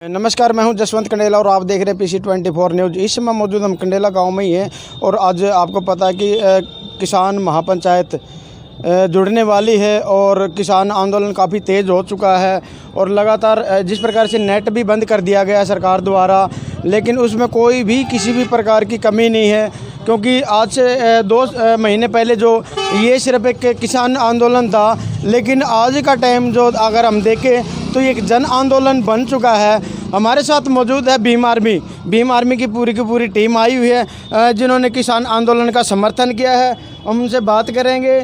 नमस्कार, मैं हूं जसवंत कंडेला और आप देख रहे हैं PC24 न्यूज़। इस समय मौजूद हम कंडेला गांव में ही हैं और आज आपको पता है कि किसान महापंचायत जुड़ने वाली है और किसान आंदोलन काफ़ी तेज़ हो चुका है और लगातार जिस प्रकार से नेट भी बंद कर दिया गया सरकार द्वारा, लेकिन उसमें कोई भी किसी भी प्रकार की कमी नहीं है, क्योंकि आज से 2 महीने पहले जो ये सिर्फ एक किसान आंदोलन था, लेकिन आज का टाइम जो अगर हम देखें तो ये एक जन आंदोलन बन चुका है। हमारे साथ मौजूद है भीम आर्मी की पूरी टीम आई हुई है जिन्होंने किसान आंदोलन का समर्थन किया है। हम उनसे बात करेंगे।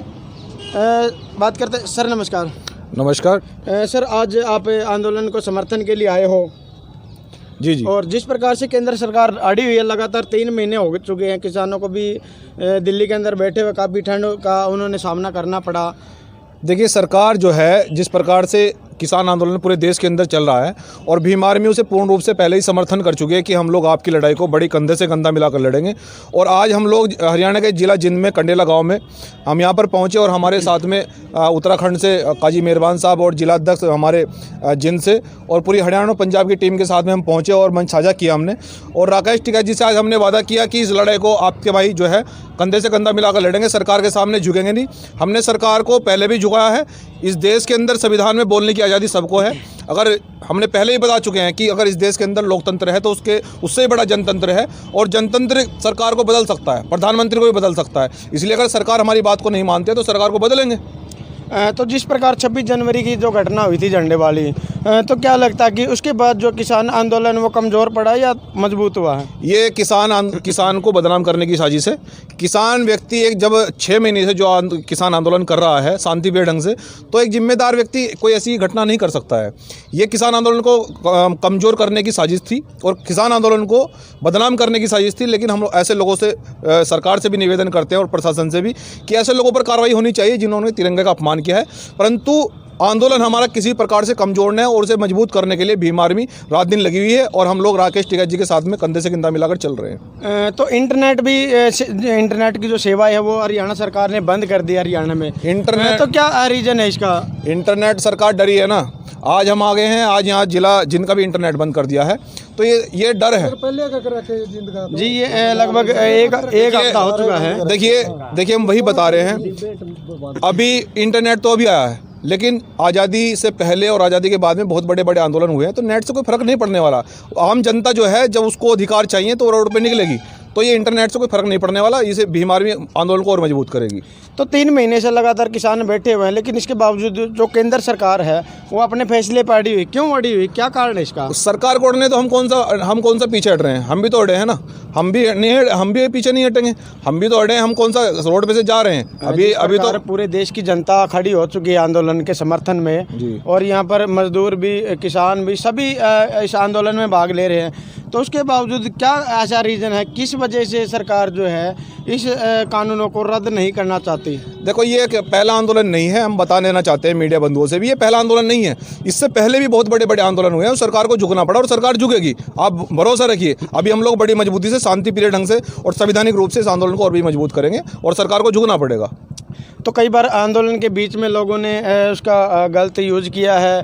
बात करते हैं। सर नमस्कार। नमस्कार। सर, आज आप आंदोलन को समर्थन के लिए आए हो। जी। और जिस प्रकार से केंद्र सरकार अड़ी हुई है, लगातार 3 महीने हो चुके हैं, किसानों को भी दिल्ली के अंदर बैठे हुए काफ़ी ठंड का उन्होंने सामना करना पड़ा। देखिए, सरकार जो है जिस प्रकार से किसान आंदोलन पूरे देश के अंदर चल रहा है और भीम आर्मी उसे पूर्ण रूप से पहले ही समर्थन कर चुके हैं कि हम लोग आपकी लड़ाई को बड़ी कंधे से कंधा मिलाकर लड़ेंगे। और आज हम लोग हरियाणा के जिला जिंद में कंडेला गांव में हम यहां पर पहुंचे और हमारे साथ में उत्तराखंड से काजी मेहरबान साहब और जिला अध्यक्ष हमारे जिंद से और पूरी हरियाणा और पंजाब की टीम के साथ में हम पहुँचे और मंच साझा किया हमने। और राकेश टिकैत जी से आज हमने वादा किया कि इस लड़ाई को आपके भाई जो है कंधे से कंधा मिलाकर लड़ेंगे, सरकार के सामने झुकेंगे नहीं। हमने सरकार को पहले भी झुकाया है। इस देश के अंदर संविधान में बोलने की आज़ादी सबको है। अगर हमने पहले ही बता चुके हैं कि अगर इस देश के अंदर लोकतंत्र है तो उससे बड़ा जनतंत्र है और जनतंत्र सरकार को बदल सकता है, प्रधानमंत्री को भी बदल सकता है। इसलिए अगर सरकार हमारी बात को नहीं मानती है तो सरकार को बदलेंगे। तो जिस प्रकार 26 जनवरी की जो घटना हुई थी झंडे वाली, तो क्या लगता है कि उसके बाद जो किसान आंदोलन वो कमज़ोर पड़ा या मजबूत हुआ है? ये किसान को बदनाम करने की साजिश है। किसान व्यक्ति जब 6 महीने से जो किसान आंदोलन कर रहा है शांतिप्रिय ढंग से, तो एक जिम्मेदार व्यक्ति कोई ऐसी घटना नहीं कर सकता है। ये किसान आंदोलन को कमज़ोर करने की साजिश थी और किसान आंदोलन को बदनाम करने की साजिश थी। लेकिन हम लोग ऐसे लोगों से सरकार से भी निवेदन करते हैं और प्रशासन से भी कि ऐसे लोगों पर कार्रवाई होनी चाहिए जिन्होंने तिरंगे का अपमान किया है। परंतु आंदोलन हमारा किसी प्रकार से कमजोर नहीं है और उसे मजबूत करने के लिए भीम आर्मी रात दिन लगी हुई है और हम लोग राकेश टिकैत जी के साथ में कंधे से कंधा मिलाकर चल रहे हैं। तो इंटरनेट की जो सेवा है वो हरियाणा सरकार ने बंद कर दी हरियाणा में। इंटरनेट तो क्या रीज़न है इसका? इंटरनेट सरकार डरी है ना। आज हम आ गए हैं, आज यहाँ जिला जिंद का भी इंटरनेट बंद कर दिया है, तो ये डर है। पहले क्या कर रखे जिंद का? जी, ये लगभग एक हफ्ता हो चुका है। देखिए हम वही बता रहे हैं। अभी इंटरनेट तो अभी आया है, लेकिन आज़ादी से पहले और आज़ादी के बाद में बहुत बड़े बड़े आंदोलन हुए हैं, तो नेट से कोई फ़र्क नहीं पड़ने वाला। आम जनता जो है जब उसको अधिकार चाहिए तो रोड पे निकलेगी, तो ये इंटरनेट से कोई फ़र्क नहीं पड़ने वाला। इसे भीम आर्मी आंदोलन को और मजबूत करेगी। तो 3 महीने से लगातार किसान बैठे हुए हैं, लेकिन इसके बावजूद जो केंद्र सरकार है वो अपने फैसले पर अड़ी हुई। क्यों अड़ी हुई? क्या कारण है इसका? सरकार को अड़ने तो हम कौन सा पीछे हट रहे हैं? हम भी तो अड़े हैं ना। हम भी पीछे नहीं हटेंगे। हम भी तो अड़े हैं। हम कौन सा रोड पे से जा रहे हैं? अभी तो पूरे देश की जनता खड़ी हो चुकी है आंदोलन के समर्थन में और यहाँ पर मजदूर भी, किसान भी, सभी इस आंदोलन में भाग ले रहे हैं। तो उसके बावजूद क्या ऐसा रीज़न है, किस वजह से सरकार जो है इस कानूनों को रद्द नहीं करना चाहती? देखो, ये पहला आंदोलन नहीं है। हम बता देना चाहते हैं मीडिया बंधुओं से भी, ये पहला आंदोलन नहीं है। इससे पहले भी बहुत बड़े बड़े आंदोलन हुए हैं और सरकार को झुकना पड़ा और सरकार झुकेगी, आप भरोसा रखिए। अभी हम लोग बड़ी मजबूती से, शांतिप्रिय ढंग से और संवैधानिक रूप से इस आंदोलन को और भी मजबूत करेंगे और सरकार को झुकना पड़ेगा। तो कई बार आंदोलन के बीच में लोगों ने उसका गलत यूज किया है,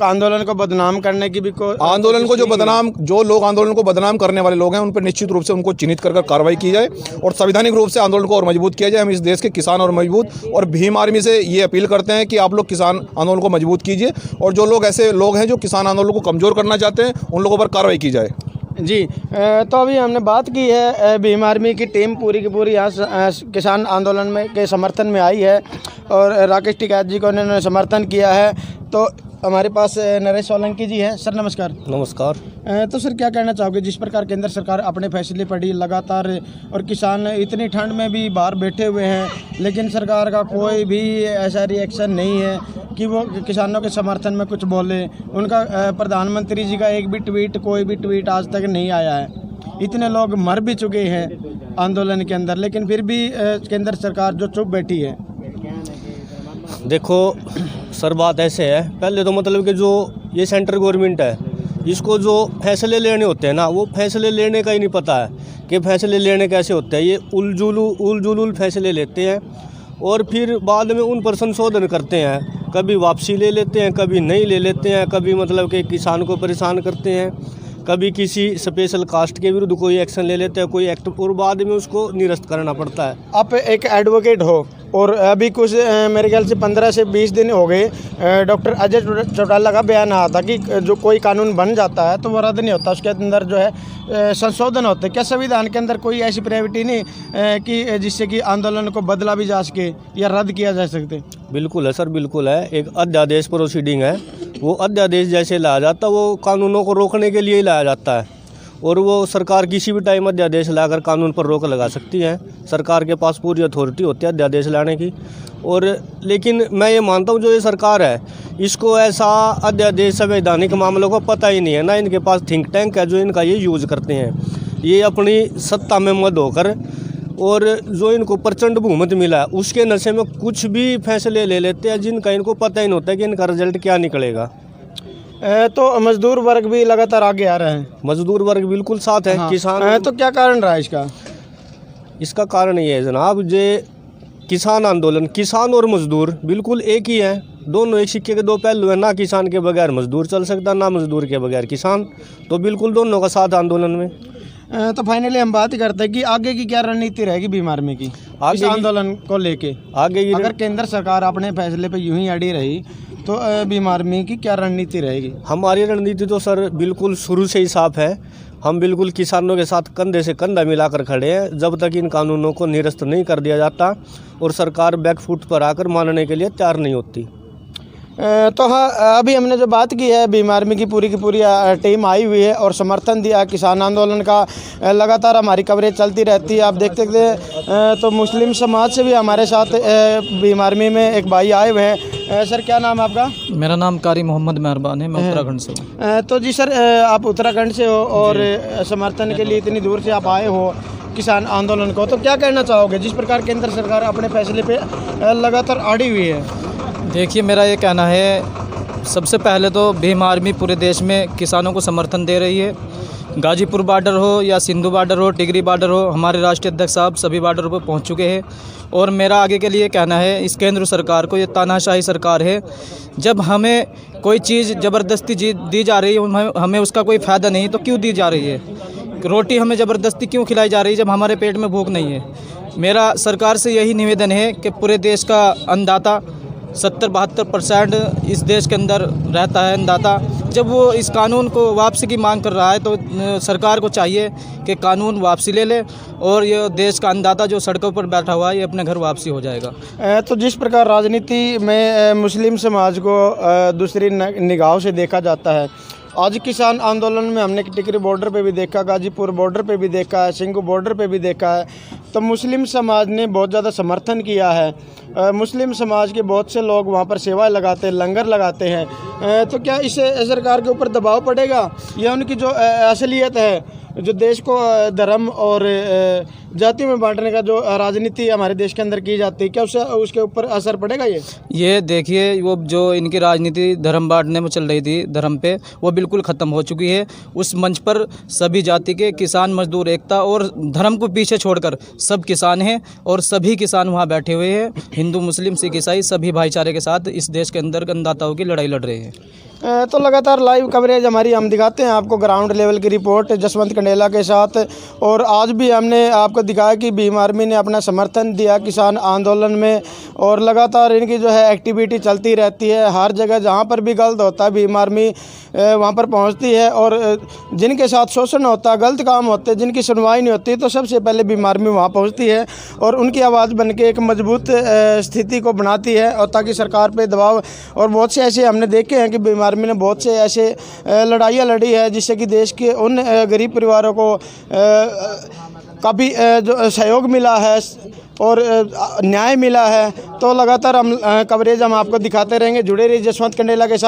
आंदोलन को बदनाम करने की भी जो लोग आंदोलन को बदनाम करने वाले लोग हैं, उन पर निश्चित रूप से उनको चिन्हित कर कार्रवाई की जाए और संवैधानिक रूप से आंदोलन को और मजबूत किया जाए। हम इस देश के किसान और मजबूत और भीम आर्मी से ये अपील करते हैं कि आप लोग किसान आंदोलन को मजबूत कीजिए और जो लोग ऐसे लोग हैं जो किसान आंदोलन को कमज़ोर करना चाहते हैं, उन लोगों पर कार्रवाई की जाए। जी, तो अभी हमने बात की है भीम आर्मी की टीम पूरी की पूरी यहाँ किसान आंदोलन में के समर्थन में आई है और राकेश टिकैत जी को उन्होंने समर्थन किया है। तो हमारे पास नरेश सोलंकी जी हैं। सर नमस्कार। नमस्कार। तो सर, क्या कहना चाहोगे जिस प्रकार केंद्र सरकार अपने फैसले पड़ी लगातार और किसान इतनी ठंड में भी बाहर बैठे हुए हैं, लेकिन सरकार का कोई भी ऐसा रिएक्शन नहीं है कि वो किसानों के समर्थन में कुछ बोले? उनका प्रधानमंत्री जी का एक भी ट्वीट, कोई भी ट्वीट आज तक नहीं आया है। इतने लोग मर भी चुके हैं आंदोलन के अंदर, लेकिन फिर भी केंद्र सरकार जो चुप बैठी है। देखो सर, बात ऐसे है, पहले तो मतलब कि जो ये सेंट्रल गवर्नमेंट है, इसको जो फैसले लेने होते हैं ना, वो फैसले लेने का ही नहीं पता है कि फैसले लेने कैसे होते हैं। ये उल जुलूल फैसले लेते हैं और फिर बाद में उन पर संशोधन करते हैं कभी वापसी ले लेते हैं, कभी नहीं ले लेते हैं, कभी मतलब कि किसान को परेशान करते हैं, कभी किसी स्पेशल कास्ट के विरुद्ध कोई एक्शन ले लेते हैं, कोई एक्ट, और बाद में उसको निरस्त करना पड़ता है। आप एक एडवोकेट हो और अभी कुछ मेरे ख्याल से 15 से 20 दिन हो गए डॉक्टर अजय चौटाला का बयान आया था कि जो कोई कानून बन जाता है तो वो रद्द नहीं होता, उसके अंदर जो है संशोधन होते हैं। क्या संविधान के अंदर कोई ऐसी प्राइवेटी नहीं कि जिससे कि आंदोलन को बदला भी जा सके या रद्द किया जा सकते? बिल्कुल है सर, बिल्कुल है। एक अध्यादेश प्रोसीडिंग है, वो अध्यादेश जैसे लाया जाता है वो कानूनों को रोकने के लिए ही लाया जाता है, और वो सरकार किसी भी टाइम अध्यादेश लाकर कानून पर रोक लगा सकती है। सरकार के पास पूरी अथॉरिटी होती है अध्यादेश लाने की। और लेकिन मैं ये मानता हूँ जो ये सरकार है इसको ऐसा अध्यादेश संवैधानिक मामलों को पता ही नहीं है, ना इनके पास थिंक टैंक है जो इनका ये यूज़ करते हैं। ये अपनी सत्ता में मद होकर और जो इनको प्रचंड बहुमत मिला है उसके नशे में कुछ भी फैसले ले लेते हैं जिनका इनको पता ही नहीं होता है कि इनका रिजल्ट क्या निकलेगा। तो मजदूर वर्ग भी लगातार आगे आ रहे हैं। मजदूर वर्ग बिल्कुल साथ है। हाँ। किसान तो क्या कारण रहा है इसका? इसका कारण ये है जनाब, जे किसान आंदोलन, किसान और मजदूर बिल्कुल एक ही है, दोनों एक सिक्के के दो पहलू हैं। ना किसान के बगैर मजदूर चल सकता, ना मजदूर के बगैर किसान, तो बिल्कुल दोनों का साथ आंदोलन में। तो फाइनली हम बात करते हैं कि आगे की क्या रणनीति रहेगी भीम आर्मी की इस आंदोलन को लेके? आगे की अगर केंद्र सरकार अपने फैसले पे यूं ही अड़ी रही तो भीम आर्मी की क्या रणनीति रहेगी? हमारी रणनीति तो सर बिल्कुल शुरू से ही साफ है। हम बिल्कुल किसानों के साथ कंधे से कंधा मिलाकर खड़े हैं जब तक इन कानूनों को निरस्त नहीं कर दिया जाता और सरकार बैकफुट पर आकर मानने के लिए तैयार नहीं होती। तो हाँ, अभी हमने जो बात की है भीम आर्मी की पूरी टीम आई हुई है और समर्थन दिया किसान आंदोलन का। लगातार हमारी कवरेज चलती रहती है। आप देखते थे तो मुस्लिम समाज से भी हमारे साथ भीम आर्मी में एक भाई आए हुए हैं। सर क्या नाम आपका? मेरा नाम कारी मोहम्मद मेहरबान है, मैं उत्तराखंड से हूँ। तो जी सर, आप उत्तराखंड से हो और समर्थन के लिए इतनी दूर से आप आए हो किसान आंदोलन को, तो क्या कहना चाहोगे जिस प्रकार केंद्र सरकार अपने फैसले पे लगातार अड़ी हुई है? देखिए, मेरा ये कहना है, सबसे पहले तो भीम आर्मी पूरे देश में किसानों को समर्थन दे रही है। गाजीपुर बॉर्डर हो या सिंधु बॉर्डर हो, टिगरी बॉर्डर हो, हमारे राष्ट्रीय अध्यक्ष साहब सभी बॉर्डरों पर पहुंच चुके हैं। और मेरा आगे के लिए कहना है, इस केंद्र सरकार को, ये तानाशाही सरकार है। जब हमें कोई चीज़ ज़बरदस्ती दी जा रही है, हमें उसका कोई फ़ायदा नहीं, तो क्यों दी जा रही है? रोटी हमें ज़बरदस्ती क्यों खिलाई जा रही है जब हमारे पेट में भूख नहीं है? मेरा सरकार से यही निवेदन है कि पूरे देश का अन्नदाता 70-72% इस देश के अंदर रहता है अन्नदाता। जब वो इस कानून को वापसी की मांग कर रहा है तो सरकार को चाहिए कि कानून वापसी ले ले और ये देश का अन्नदाता जो सड़कों पर बैठा हुआ है ये अपने घर वापसी हो जाएगा। तो जिस प्रकार राजनीति में मुस्लिम समाज को दूसरी निगाहों से देखा जाता है, आज किसान आंदोलन में हमने टिकरी बॉर्डर पे भी देखा, गाजीपुर बॉर्डर पे भी देखा है, सिंघू बॉर्डर पे भी देखा है, तो मुस्लिम समाज ने बहुत ज़्यादा समर्थन किया है। मुस्लिम समाज के बहुत से लोग वहाँ पर सेवाएं लगाते हैं, लंगर लगाते हैं। तो क्या इससे सरकार के ऊपर दबाव पड़ेगा या उनकी जो असलियत है, जो देश को धर्म और जाति में बांटने का जो राजनीति हमारे देश के अंदर की जाती है, क्या उसके ऊपर असर पड़ेगा? ये देखिए, वो जो इनकी राजनीति धर्म बांटने में चल रही थी, धर्म पे, वो बिल्कुल ख़त्म हो चुकी है। उस मंच पर सभी जाति के किसान मजदूर एकता और धर्म को पीछे छोड़कर सब किसान हैं और सभी किसान वहाँ बैठे हुए हैं। हिंदू मुस्लिम सिख ईसाई सभी भाईचारे के साथ इस देश के अंदर अन्नदाताओं की लड़ाई लड़ रहे हैं। तो लगातार लाइव कवरेज हमारी हम दिखाते हैं आपको, ग्राउंड लेवल की रिपोर्ट जसवंत कंडेला के साथ। और आज भी हमने आपको दिखाया कि भीम आर्मी ने अपना समर्थन दिया किसान आंदोलन में और लगातार इनकी जो है एक्टिविटी चलती रहती है। हर जगह जहां पर भी गलत होता है भीम आर्मी वहां पर पहुंचती है और जिनके साथ शोषण होता है, गलत काम होते हैं, जिनकी सुनवाई नहीं होती, तो सबसे पहले भीम आर्मी वहाँ पहुँचती है और उनकी आवाज़ बन के एक मजबूत स्थिति को बनाती है और ताकि सरकार पे दबाव। और बहुत से ऐसे हमने देखे हैं कि भीम आर्मी ने बहुत से ऐसे लड़ाइयाँ लड़ी है जिससे कि देश के उन गरीब परिवारों को काफ़ी जो सहयोग मिला है और न्याय मिला है। तो लगातार हम कवरेज हम आपको दिखाते रहेंगे। जुड़े रहिए जसवंत कंडेला के साथ।